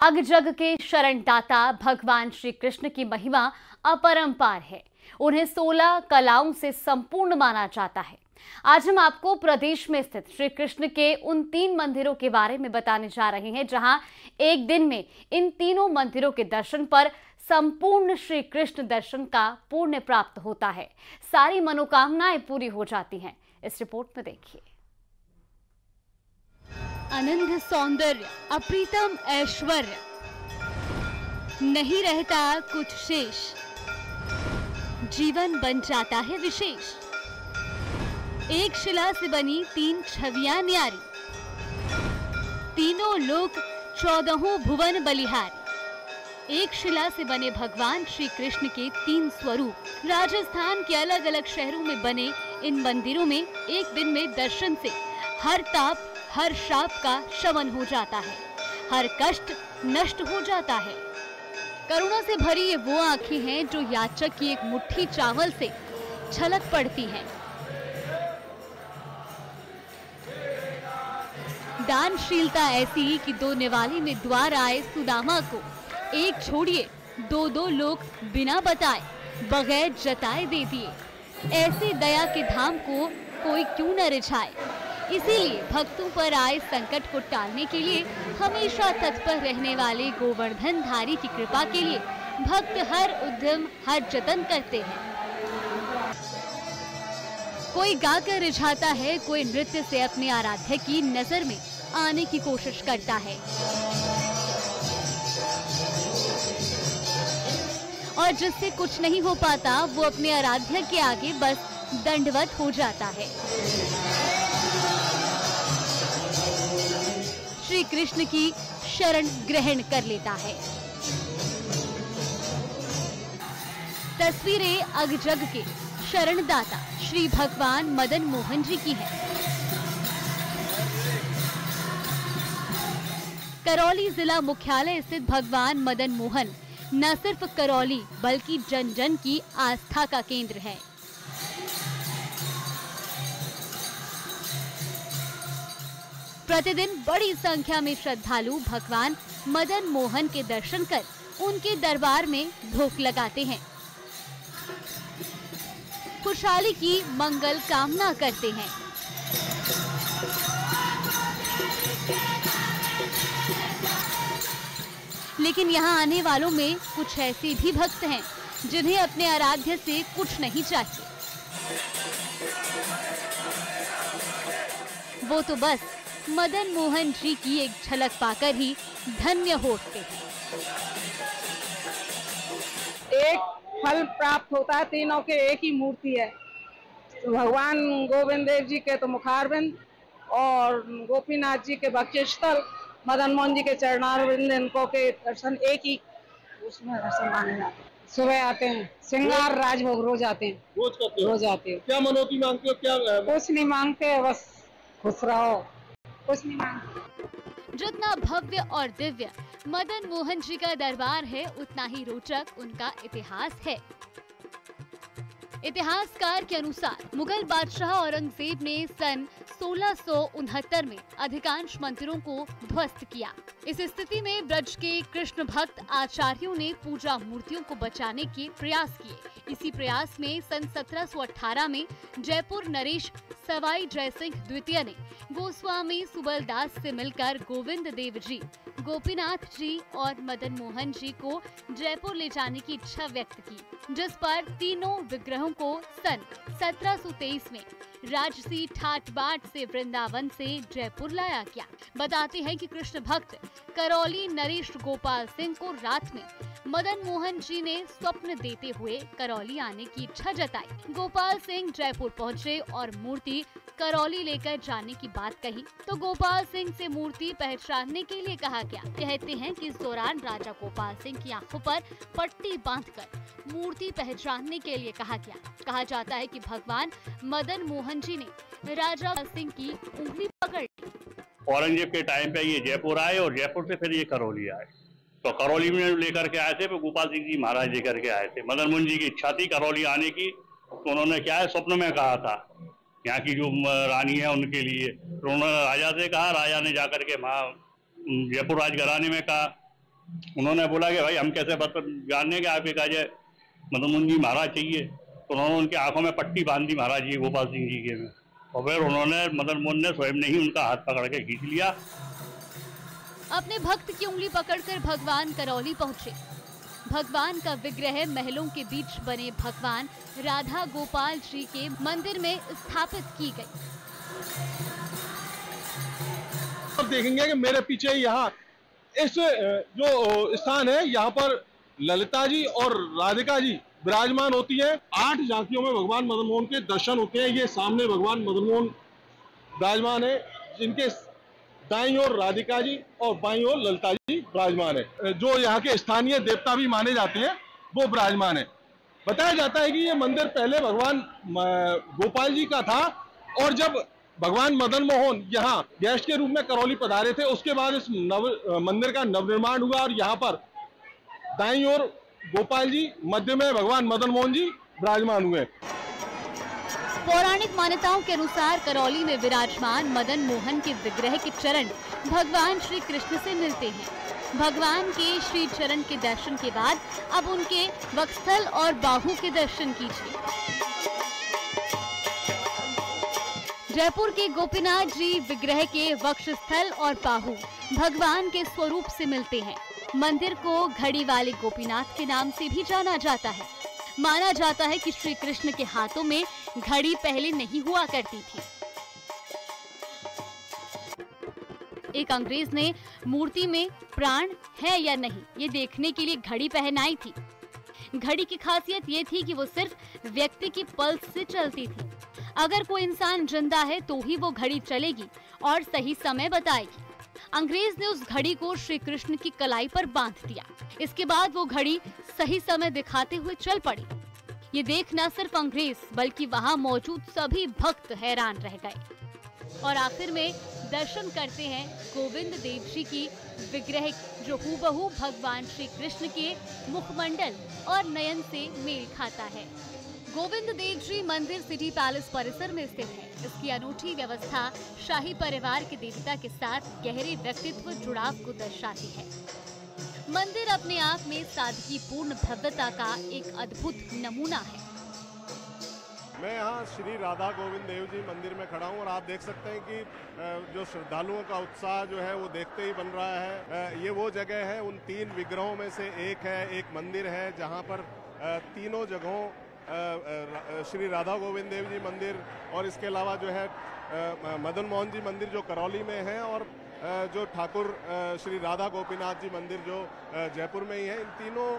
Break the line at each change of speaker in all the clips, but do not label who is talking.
अग जग के शरणदाता भगवान श्री कृष्ण की महिमा अपरंपार है। उन्हें 16 कलाओं से संपूर्ण माना जाता है। आज हम आपको प्रदेश में स्थित श्री कृष्ण के उन 3 मंदिरों के बारे में बताने जा रहे हैं जहां एक दिन में इन तीनों मंदिरों के दर्शन पर संपूर्ण श्री कृष्ण दर्शन का पुण्य प्राप्त होता है। सारी मनोकामनाएं पूरी हो जाती हैं। इस रिपोर्ट में देखिए। अनंत सौंदर्य, अप्रीतम ऐश्वर्य, नहीं रहता कुछ शेष, जीवन बन जाता है विशेष। एक शिला से बनी 3 छवियां न्यारी, तीनों लोक 14 भुवन बलिहारी। एक शिला से बने भगवान श्री कृष्ण के 3 स्वरूप राजस्थान के अलग अलग शहरों में बने इन मंदिरों में एक दिन में दर्शन से हर ताप, हर शाप का शमन हो जाता है, हर कष्ट नष्ट हो जाता है। करुणा से भरी ये वो आंखें हैं जो याचक की एक मुट्ठी चावल से छलक पड़ती हैं। दानशीलता ऐसी कि 2 निवाले में द्वार आए सुदामा को एक छोड़िए 2 लोग बिना बताए बगैर जताए दे दिए। ऐसी दया के धाम को कोई क्यों न रिझाए। इसीलिए भक्तों पर आए संकट को टालने के लिए हमेशा तत्पर रहने वाले गोवर्धन धारी की कृपा के लिए भक्त हर उद्यम, हर जतन करते हैं। कोई गाकर रिझाता है, कोई नृत्य से अपने आराध्य की नजर में आने की कोशिश करता है और जिससे कुछ नहीं हो पाता वो अपने आराध्य के आगे बस दंडवत हो जाता है। श्री कृष्ण की शरण ग्रहण कर लेता है। तस्वीरें अग जग के शरणदाता श्री भगवान मदन मोहन जी की है। करौली जिला मुख्यालय स्थित भगवान मदन मोहन न सिर्फ करौली बल्कि जन जन की आस्था का केंद्र है। प्रतिदिन बड़ी संख्या में श्रद्धालु भगवान मदन मोहन के दर्शन कर उनके दरबार में भोग लगाते हैं, खुशहाली की मंगल कामना करते हैं। लेकिन यहाँ आने वालों में कुछ ऐसे भी भक्त हैं जिन्हें अपने आराध्य से कुछ नहीं चाहिए। वो तो बस मदन मोहन जी की एक झलक पाकर ही धन्य हो उठते हैं।
एक फल प्राप्त होता है, तीनों के एक ही मूर्ति है। भगवान गोविंद देव जी के तो मुखारविंद और गोपीनाथ जी के बक्षस्थल, मदन मोहन जी के चरणारविंद, इनको के दर्शन एक ही उसमें दर्शन माने जाते हैं। सुबह आते हैं, श्रृंगार राजभोग रोज आते हैं। रोज आते हैं।
क्या मनोती मांगते हो? क्या
कुछ नहीं मांगते, बस खुश रहो, कुछ नहीं मांगते।
जितना भव्य और दिव्य मदन मोहन जी का दरबार है उतना ही रोचक उनका इतिहास है। इतिहासकार के अनुसार मुगल बादशाह औरंगजेब ने सन 1669 में अधिकांश मंदिरों को ध्वस्त किया। इस स्थिति में ब्रज के कृष्ण भक्त आचार्यों ने पूजा मूर्तियों को बचाने के प्रयास किए। इसी प्रयास में सन 1718 में जयपुर नरेश सवाई जयसिंह द्वितीय ने गोस्वामी सुबलदास से मिलकर गोविंद देव जी, गोपीनाथ जी और मदन मोहन जी को जयपुर ले जाने की इच्छा व्यक्त की, जिस पर तीनों विग्रहों को सन 1723 में राजसी ठाट बाट से वृंदावन से जयपुर लाया गया। बताते हैं कि कृष्ण भक्त करौली नरेश गोपाल सिंह को रात में मदन मोहन जी ने स्वप्न देते हुए करौली आने की इच्छा जताई। गोपाल सिंह जयपुर पहुंचे और मूर्ति करौली लेकर जाने की बात कही तो गोपाल सिंह से मूर्ति पहचानने के लिए कहा गया। कहते हैं कि इस दौरान राजा गोपाल सिंह की आंखों पर पट्टी बांधकर मूर्ति पहचानने के लिए कहा गया। कहा जाता है कि भगवान मदन मोहन जी ने राजा सिंह की उंगली पकड़ ली।
औरंगजेब के टाइम पे ये जयपुर आए और जयपुर से फिर ये करौली आए। तो करौली में लेकर के आए थे, तो गोपाल सिंह जी महाराज लेकर के आए थे। मदन मोहन जी की इच्छा थी करौली आने की, तो उन्होंने क्या है स्वप्न में कहा था यहाँ की जो रानी है उनके लिए। तो उन्होंने राजा से कहा, राजा ने जाकर के वहाँ जयपुर राजघराने में कहा उन्होंने बोला कि भाई हम कैसे जानने के आप एक आज मदन मोहन जी महाराज चाहिए, तो उन्होंने उनकी आंखों में पट्टी बांध दी महाराज जी गोपाल सिंह जी के में, और फिर उन्होंने मदन मोहन ने स्वयं ने ही उनका हाथ पकड़ के खींच लिया।
अपने भक्त की उंगली पकड़कर भगवान करौली पहुंचे। भगवान का विग्रह महलों के बीच बने भगवान राधा गोपाल जी के मंदिर में स्थापित की गई।
आप देखेंगे कि मेरे पीछे यहाँ इस जो स्थान है, यहाँ पर ललिता जी और राधिका जी विराजमान होती है। 8 झांकियों में भगवान मदन मोहन के दर्शन होते हैं। ये सामने भगवान मदन मोहन विराजमान है, जिनके दाईं ओर राधिका जी और बाईं ओर ललिता जी विराजमान है। जो यहाँ के स्थानीय देवता भी माने जाते हैं वो विराजमान है। बताया जाता है कि ये मंदिर पहले भगवान गोपाल जी का था, और जब भगवान मदन मोहन यहाँ गेस्ट के रूप में करौली पधारे थे, उसके बाद इस मंदिर का नवनिर्माण हुआ, और यहाँ पर दाईं ओर गोपाल जी, मध्य में भगवान मदन मोहन जी विराजमान हुए।
पौराणिक मान्यताओं के अनुसार करौली में विराजमान मदन मोहन के विग्रह के चरण भगवान श्री कृष्ण से मिलते हैं। भगवान के श्री चरण के दर्शन के बाद अब उनके वक्षस्थल और बाहु के दर्शन कीजिए। जयपुर के गोपीनाथ जी विग्रह के वक्षस्थल और बाहु भगवान के स्वरूप से मिलते हैं। मंदिर को घड़ी वाले गोपीनाथ के नाम से भी जाना जाता है। माना जाता है कि श्री कृष्ण के हाथों में घड़ी पहले नहीं हुआ करती थी। एक अंग्रेज ने मूर्ति में प्राण है या नहीं ये देखने के लिए घड़ी पहनाई थी। घड़ी की खासियत ये थी कि वो सिर्फ व्यक्ति की पल्स से चलती थी। अगर कोई इंसान जिंदा है तो ही वो घड़ी चलेगी और सही समय बताएगी। अंग्रेज ने उस घड़ी को श्री कृष्ण की कलाई पर बांध दिया। इसके बाद वो घड़ी सही समय दिखाते हुए चल पड़ी। ये देख न सिर्फ अंग्रेज बल्कि वहाँ मौजूद सभी भक्त हैरान रह गए। और आखिर में दर्शन करते हैं गोविंद देव जी की विग्रह, जो हूबहू भगवान श्री कृष्ण के मुखमंडल और नयन से मेल खाता है। गोविंद देव जी मंदिर सिटी पैलेस परिसर में स्थित है। इसकी अनूठी व्यवस्था शाही परिवार के देवता के साथ गहरे व्यक्तित्व जुड़ाव को दर्शाती है। मंदिर अपने आप में सादगीपूर्ण भव्यता का एक अद्भुत नमूना है।
मैं यहाँ श्री राधा गोविंद देव जी मंदिर में खड़ा हूँ और आप देख सकते हैं कि जो श्रद्धालुओं का उत्साह जो है वो देखते ही बन रहा है। ये वो जगह है, उन 3 विग्रहों में से एक है, एक मंदिर है जहाँ पर तीनों जगहों श्री राधा गोविंद देव जी मंदिर और इसके अलावा जो है मदन मोहन जी मंदिर जो करौली में है, और जो ठाकुर श्री राधा गोपीनाथ जी मंदिर जो जयपुर में ही है। इन तीनों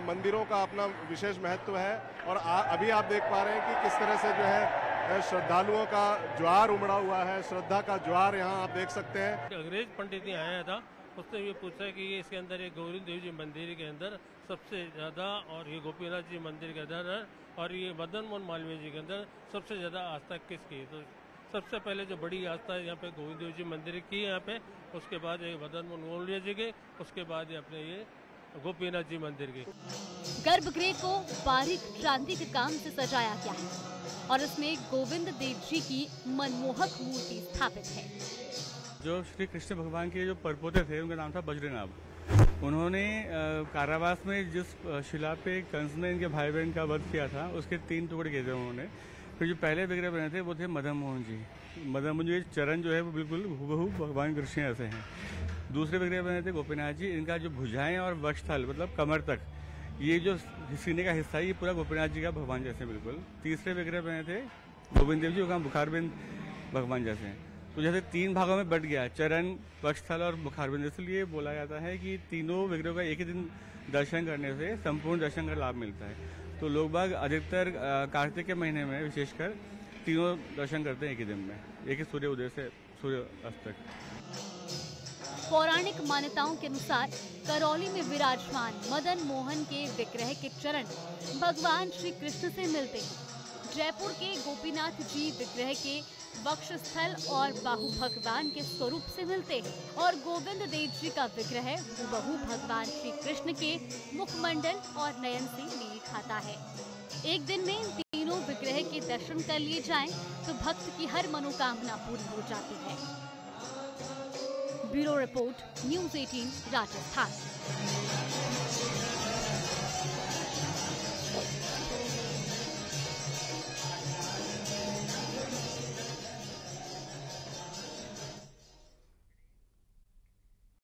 मंदिरों का अपना विशेष महत्व है। और अभी आप देख पा रहे हैं कि किस तरह से जो है श्रद्धालुओं का ज्वार उमड़ा हुआ है, श्रद्धा का ज्वार यहाँ आप देख सकते हैं।
अंग्रेज पंडित यहाँ आया था, उसने ये पूछा कि ये इसके अंदर एक गोविंद देव जी मंदिर के अंदर सबसे ज़्यादा, और ये गोपीनाथ जी मंदिर के अंदर, और ये मदन मोहन मालवीय जी के अंदर सबसे ज़्यादा आस्था किसकी? तो सबसे पहले जो बड़ी आस्था है यहाँ पे गोविंद देव जी मंदिर की है यहाँ पे, उसके बाद ये मदन मोहन मालवीय जी के, उसके बाद ये अपने ये गोपीनाथ जी मंदिर के।
गर्भगृह को बारीक चांदी के काम से सजाया गया है और इसमें गोविंद देव जी की मनमोहक मूर्ति स्थापित है।
जो श्री कृष्ण भगवान के जो परपोते थे उनका नाम था बज्रनाभ। उन्होंने कारावास में जिस शिला पे कंस ने इनके भाई बहन का वध किया था उसके 3 टुकड़े किए थे उन्होंने। फिर जो पहले विग्रह बने थे वो थे मदन मोहन जी। मदन मोहन जी के चरण जो है वो बिल्कुल हूबहू भगवान कृष्ण ऐसे हैं। दूसरे विग्रह बने थे गोपीनाथ जी। इनका जो भुजाएं और वक्षस्थल मतलब कमर तक ये जो सीने का हिस्सा ये पूरा गोपीनाथ जी का भगवान जैसे बिल्कुल। तीसरे विग्रह बने थे गोविंद देव जी, उनका मुखारबिंद भगवान जैसे हैं। तो जैसे 3 भागों में बट गया, चरण, वक्षस्थल और मुखारबिंद, इसलिए बोला जाता है कि तीनों विग्रहों का एक ही दिन दर्शन करने से संपूर्ण दर्शन का लाभ मिलता है। तो लोग बाग अधिकतर कार्तिक के महीने में विशेषकर तीनों दर्शन करते हैं एक ही दिन में, एक ही सूर्य उदय से सूर्य अस्त तक।
पौराणिक मान्यताओं के अनुसार करौली में विराजमान मदन मोहन के विग्रह के चरण भगवान श्री कृष्ण से मिलते हैं। जयपुर के गोपीनाथ जी विग्रह के वक्षस्थल और बाहु भगवान के स्वरूप से मिलते हैं और गोविंद देव जी का विग्रह हूबहू भगवान श्री कृष्ण के मुखमंडल और नयन से मेल खाता है। एक दिन में इन तीनों विग्रह के दर्शन कर लिए जाएं तो भक्त की हर मनोकामना पूरी हो जाती है। Bureau report, news 18 Rajasthan.